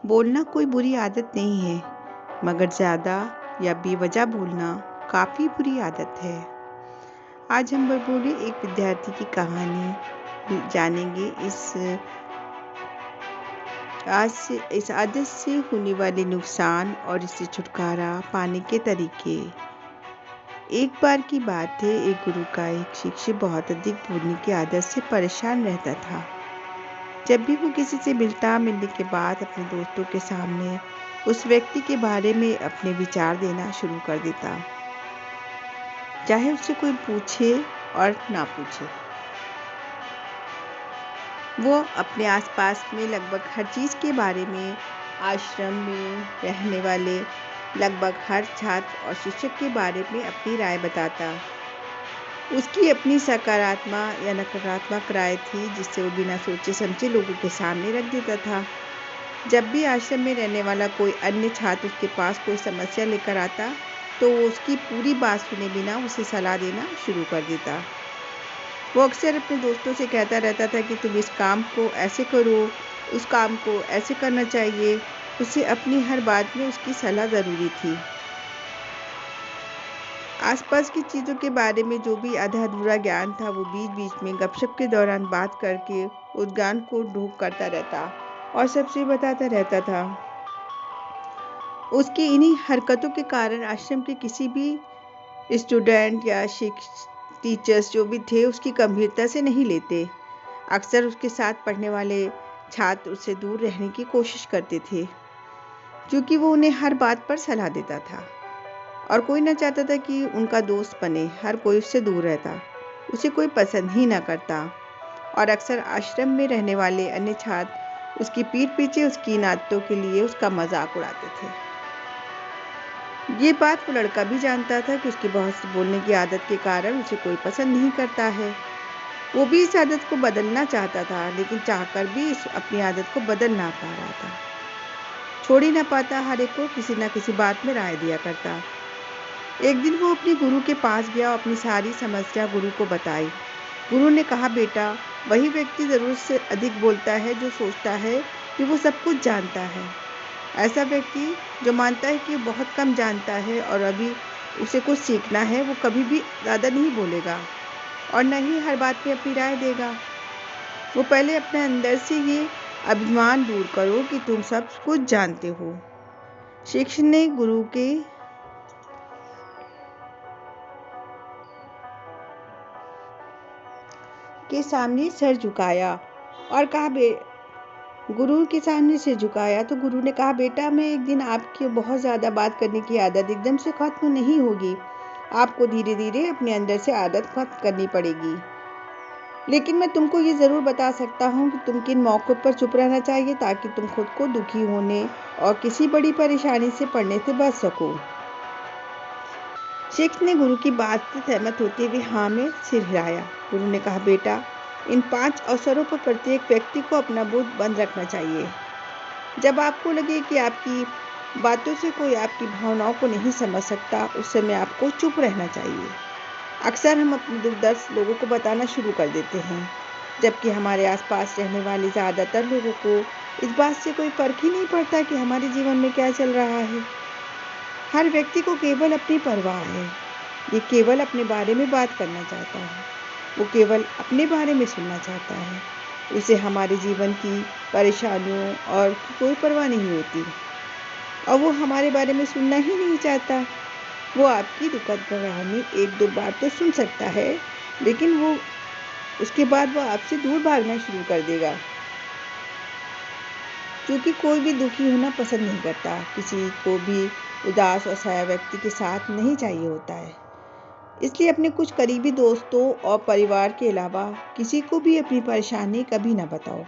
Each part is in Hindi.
बोलना कोई बुरी आदत नहीं है, मगर ज़्यादा या बेवजह बोलना काफ़ी बुरी आदत है। आज हम बड़बोले एक विद्यार्थी की कहानी जानेंगे। इस आदत से होने वाले नुकसान और इससे छुटकारा पाने के तरीके। एक बार की बात है, एक गुरु का एक शिष्य बहुत अधिक बोलने की आदत से परेशान रहता था। जब भी वो किसी से मिलने के बाद अपने दोस्तों के सामने उस व्यक्ति के बारे में अपने विचार देना शुरू कर देता, चाहे उससे कोई पूछे और ना पूछे। वो अपने आसपास में लगभग हर चीज़ के बारे में, आश्रम में रहने वाले लगभग हर छात्र और शिक्षक के बारे में अपनी राय बताता। उसकी अपनी सकारात्मक या नकारात्मक राय थी, जिससे वो बिना सोचे समझे लोगों के सामने रख देता था। जब भी आश्रम में रहने वाला कोई अन्य छात्र उसके पास कोई समस्या लेकर आता, तो वो उसकी पूरी बात सुने बिना उसे सलाह देना शुरू कर देता। वो अक्सर अपने दोस्तों से कहता रहता था कि तुम इस काम को ऐसे करो, उस काम को ऐसे करना चाहिए। उसे अपनी हर बात में उसकी सलाह ज़रूरी थी। आसपास की चीज़ों के बारे में जो भी आधा अधूरा ज्ञान था, वो बीच बीच में गपशप के दौरान बात करके उस ज्ञान को ढोक करता रहता और सबसे बताता रहता था। उसकी इन्हीं हरकतों के कारण आश्रम के किसी भी स्टूडेंट या टीचर्स जो भी थे, उसकी गंभीरता से नहीं लेते। अक्सर उसके साथ पढ़ने वाले छात्र उससे दूर रहने की कोशिश करते थे, क्योंकि वो उन्हें हर बात पर सलाह देता था और कोई ना चाहता था कि उनका दोस्त बने। हर कोई उससे दूर रहता, उसे कोई पसंद ही ना करता और अक्सर आश्रम में रहने वाले अन्य छात्र उसकी पीठ पीछे उसकी इन आदतों के लिए उसका मजाक उड़ाते थे। ये बात वो लड़का भी जानता था कि उसकी बहुत सी बोलने की आदत के कारण उसे कोई पसंद नहीं करता है। वो भी इस आदत को बदलना चाहता था, लेकिन चाहकर भी अपनी आदत को बदल ना पा रहा था। छोड़ ही ना पाता, हर एक को किसी न किसी बात में राय दिया करता। एक दिन वो अपने गुरु के पास गया और अपनी सारी समस्या गुरु को बताई। गुरु ने कहा, बेटा, वही व्यक्ति ज़रूरत से अधिक बोलता है जो सोचता है कि वो सब कुछ जानता है। ऐसा व्यक्ति जो मानता है कि वो बहुत कम जानता है और अभी उसे कुछ सीखना है, वो कभी भी ज़्यादा नहीं बोलेगा और न ही हर बात में अपनी राय देगा। वो पहले अपने अंदर से ये अभिमान दूर करो कि तुम सब कुछ जानते हो। शिष्य ने गुरु के सामने सिर झुकाया और कहा गुरु के सामने सिर झुकाया तो गुरु ने कहा, बेटा, मैं एक दिन आपकी बहुत ज़्यादा बात करने की आदत एकदम से ख़त्म नहीं होगी। आपको धीरे धीरे अपने अंदर से आदत ख़त्म करनी पड़ेगी। लेकिन मैं तुमको ये ज़रूर बता सकता हूँ कि तुम किन मौक़ों पर चुप रहना चाहिए, ताकि तुम खुद को दुखी होने और किसी बड़ी परेशानी से पड़ने से बच सको। शिष्य ने गुरु की बात से सहमत होते हुए हाँ में सिर हिलाया। गुरु ने कहा, बेटा, इन 5 अवसरों पर प्रत्येक व्यक्ति को अपना मुंह बंद रखना चाहिए। जब आपको लगे कि आपकी बातों से कोई आपकी भावनाओं को नहीं समझ सकता, उस समय आपको चुप रहना चाहिए। अक्सर हम अपने दुख दर्द लोगों को बताना शुरू कर देते हैं, जबकि हमारे आसपास रहने वाले ज़्यादातर लोगों को इस बात से कोई फर्क ही नहीं पड़ता कि हमारे जीवन में क्या चल रहा है। हर व्यक्ति को केवल अपनी परवाह है। ये केवल अपने बारे में बात करना चाहता है। वो केवल अपने बारे में सुनना चाहता है। उसे हमारे जीवन की परेशानियों और कोई परवाह नहीं होती और वो हमारे बारे में सुनना ही नहीं चाहता। वो आपकी दुखद कहानी 1-2 बार तो सुन सकता है, लेकिन उसके बाद वो आपसे दूर भागना शुरू कर देगा, क्योंकि कोई भी दुखी होना पसंद नहीं करता। किसी को भी उदास और असहाय व्यक्ति के साथ नहीं चाहिए होता है। इसलिए अपने कुछ करीबी दोस्तों और परिवार के अलावा किसी को भी अपनी परेशानी कभी ना बताओ,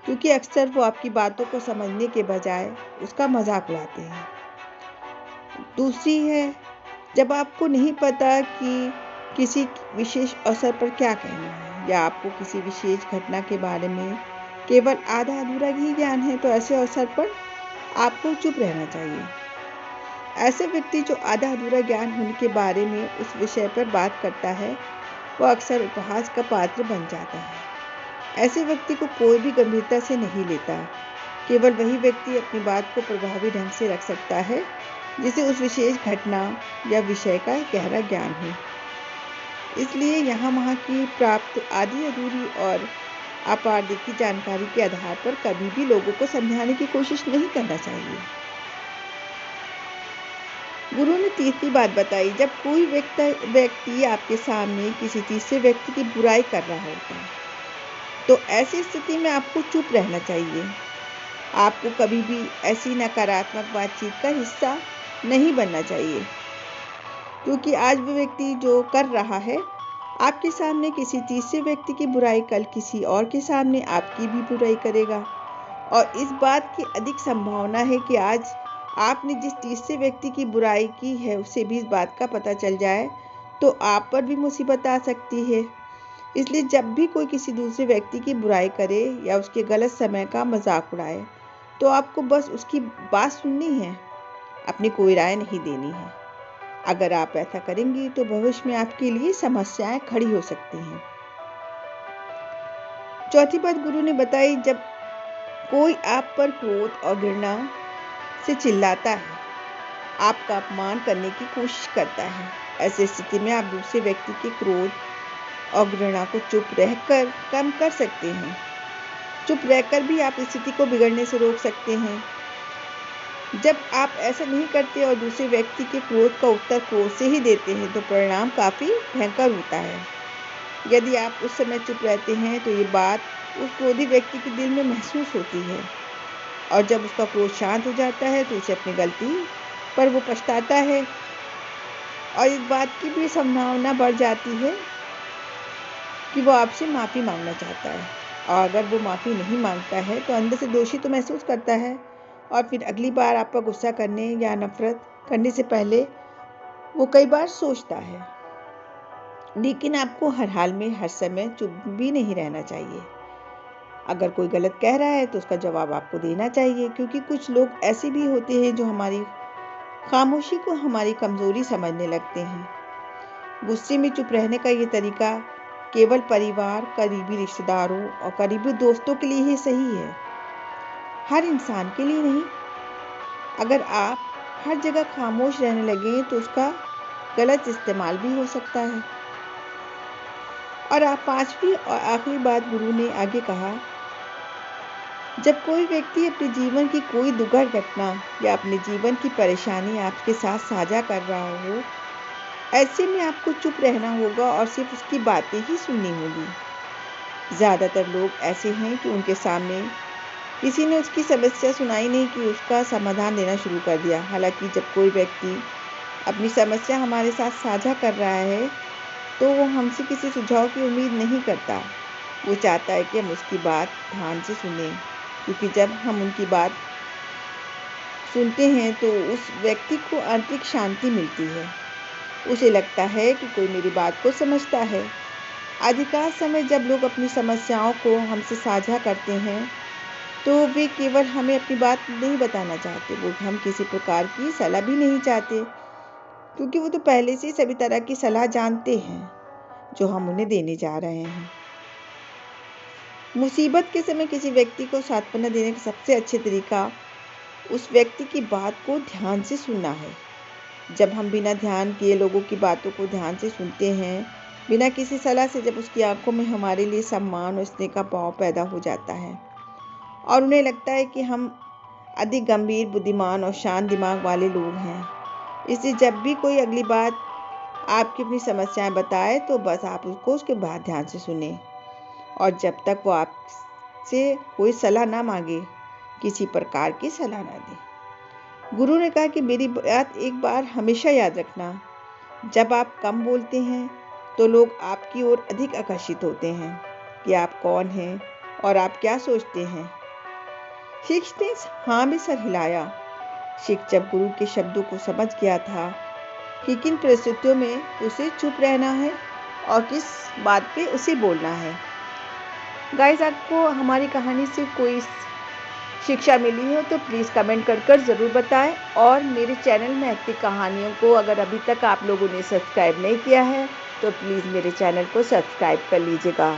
क्योंकि अक्सर वो आपकी बातों को समझने के बजाय उसका मजाक उड़ाते हैं। दूसरी है, जब आपको नहीं पता कि किसी विशेष अवसर पर क्या कहना है या आपको किसी विशेष घटना के बारे में केवल आधा अधूरा ही ज्ञान है, तो ऐसे अवसर पर आपको चुप रहना चाहिए। ऐसे व्यक्ति जो आधा अधूरा ज्ञान होने के बारे में उस विषय पर बात करता है, वो अक्सर उपहास का पात्र बन जाता है। ऐसे व्यक्ति को कोई भी गंभीरता से नहीं लेता, केवल वही व्यक्ति अपनी बात को प्रभावी ढंग से रख सकता है जिसे उस विशेष घटना या विषय का गहरा ज्ञान हो। इसलिए यहाँ वहाँ की प्राप्त आधी अधूरी और अपारदर्शी जानकारी के आधार पर कभी भी लोगों को समझाने की कोशिश नहीं करना चाहिए। गुरु ने तीसरी बात बताई, जब कोई व्यक्ति आपके सामने किसी तीसरे व्यक्ति की बुराई कर रहा होता है तो ऐसी स्थिति में आपको चुप रहना चाहिए। आपको कभी भी ऐसी नकारात्मक बातचीत का हिस्सा नहीं बनना चाहिए, क्योंकि आज वो व्यक्ति जो कर रहा है आपके सामने किसी तीसरे व्यक्ति की बुराई कल किसी और के सामने आपकी भी बुराई करेगा। और इस बात की अधिक संभावना है कि आज आपने जिस तीसरे व्यक्ति की बुराई की है उसे भी इस बात का पता चल जाए तो आप पर भी मुसीबत आ सकती है। इसलिए जब भी कोई किसी दूसरे व्यक्ति की बुराई करे या उसके गलत समय का मजाक उड़ाए तो आपको बस उसकी बात सुननी है, अपनी कोई राय नहीं देनी है। अगर आप ऐसा करेंगी तो भविष्य में आपके लिए समस्याएं खड़ी हो सकती हैं। चौथी बात गुरु ने बताई, जब कोई आप पर क्रोध और घृणा से चिल्लाता है, आपका अपमान करने की कोशिश करता है, ऐसी स्थिति में आप दूसरे व्यक्ति के क्रोध और घृणा को चुप रहकर कम कर सकते हैं। चुप रहकर भी आप स्थिति को बिगड़ने से रोक सकते हैं। जब आप ऐसा नहीं करते और दूसरे व्यक्ति के क्रोध का उत्तर क्रोध से ही देते हैं तो परिणाम काफी भयंकर होता है। यदि आप उस समय चुप रहते हैं तो ये बात उस क्रोधी व्यक्ति के दिल में महसूस होती है और जब उसका क्रोध शांत हो जाता है तो उसे अपनी गलती पर वो पछताता है और इस बात की भी संभावना बढ़ जाती है कि वो आपसे माफ़ी मांगना चाहता है। और अगर वो माफ़ी नहीं मांगता है तो अंदर से दोषी तो महसूस करता है और फिर अगली बार आप पर गुस्सा करने या नफरत करने से पहले वो कई बार सोचता है। लेकिन आपको हर हाल में हर समय चुप भी नहीं रहना चाहिए। अगर कोई गलत कह रहा है तो उसका जवाब आपको देना चाहिए, क्योंकि कुछ लोग ऐसे भी होते हैं जो हमारी खामोशी को हमारी कमजोरी समझने लगते हैं। गुस्से में चुप रहने का ये तरीका केवल परिवार, करीबी रिश्तेदारों और करीबी दोस्तों के लिए ही सही है, हर इंसान के लिए नहीं। अगर आप हर जगह खामोश रहने लगे तो उसका गलत इस्तेमाल भी हो सकता है। और आप पांचवी और आखिरी बात गुरु ने आगे कहा, जब कोई व्यक्ति अपने जीवन की कोई दुखद घटना या अपने जीवन की परेशानी आपके साथ साझा कर रहा हो, ऐसे में आपको चुप रहना होगा और सिर्फ उसकी बातें ही सुननी होगी। ज़्यादातर लोग ऐसे हैं कि उनके सामने किसी ने उसकी समस्या सुनाई नहीं कि उसका समाधान देना शुरू कर दिया। हालांकि जब कोई व्यक्ति अपनी समस्या हमारे साथ साझा कर रहा है तो वो हमसे किसी सुझाव की उम्मीद नहीं करता। वो चाहता है कि हम उसकी बात ध्यान से सुनें, क्योंकि जब हम उनकी बात सुनते हैं तो उस व्यक्ति को आंतरिक शांति मिलती है। उसे लगता है कि कोई मेरी बात को समझता है। अधिकांश समय जब लोग अपनी समस्याओं को हमसे साझा करते हैं तो वे केवल हमें अपनी बात नहीं बताना चाहते, वो हम किसी प्रकार की सलाह भी नहीं चाहते, क्योंकि वो तो पहले से सभी तरह की सलाह जानते हैं जो हम उन्हें देने जा रहे हैं। मुसीबत के समय किसी व्यक्ति को सांत्वना देने का सबसे अच्छा तरीका उस व्यक्ति की बात को ध्यान से सुनना है। जब हम बिना ध्यान किए लोगों की बातों को ध्यान से सुनते हैं, बिना किसी सलाह से, जब उसकी आंखों में हमारे लिए सम्मान और स्नेह का भाव पैदा हो जाता है और उन्हें लगता है कि हम अधिक गंभीर, बुद्धिमान और शांत दिमाग वाले लोग हैं। इसलिए जब भी कोई अगली बात आपकी अपनी समस्याएं बताए तो बस आप उसको उसके बाद ध्यान से सुने और जब तक वो आपसे कोई सलाह ना मांगे किसी प्रकार की सलाह ना दे। गुरु ने कहा कि मेरी बात एक बार हमेशा याद रखना, जब आप कम बोलते हैं तो लोग आपकी ओर अधिक आकर्षित होते हैं कि आप कौन हैं और आप क्या सोचते हैं। शिक्ष ने हाँ में सर हिलाया। शिक्ष जब गुरु के शब्दों को समझ गया था कि किन परिस्थितियों में उसे चुप रहना है और किस बात पे उसे बोलना है। गाइस, आपको हमारी कहानी से कोई शिक्षा मिली हो तो प्लीज़ कमेंट कर ज़रूर बताएं और मेरे चैनल महकती कहानियों को अगर अभी तक आप लोगों ने सब्सक्राइब नहीं किया है तो प्लीज़ मेरे चैनल को सब्सक्राइब कर लीजिएगा।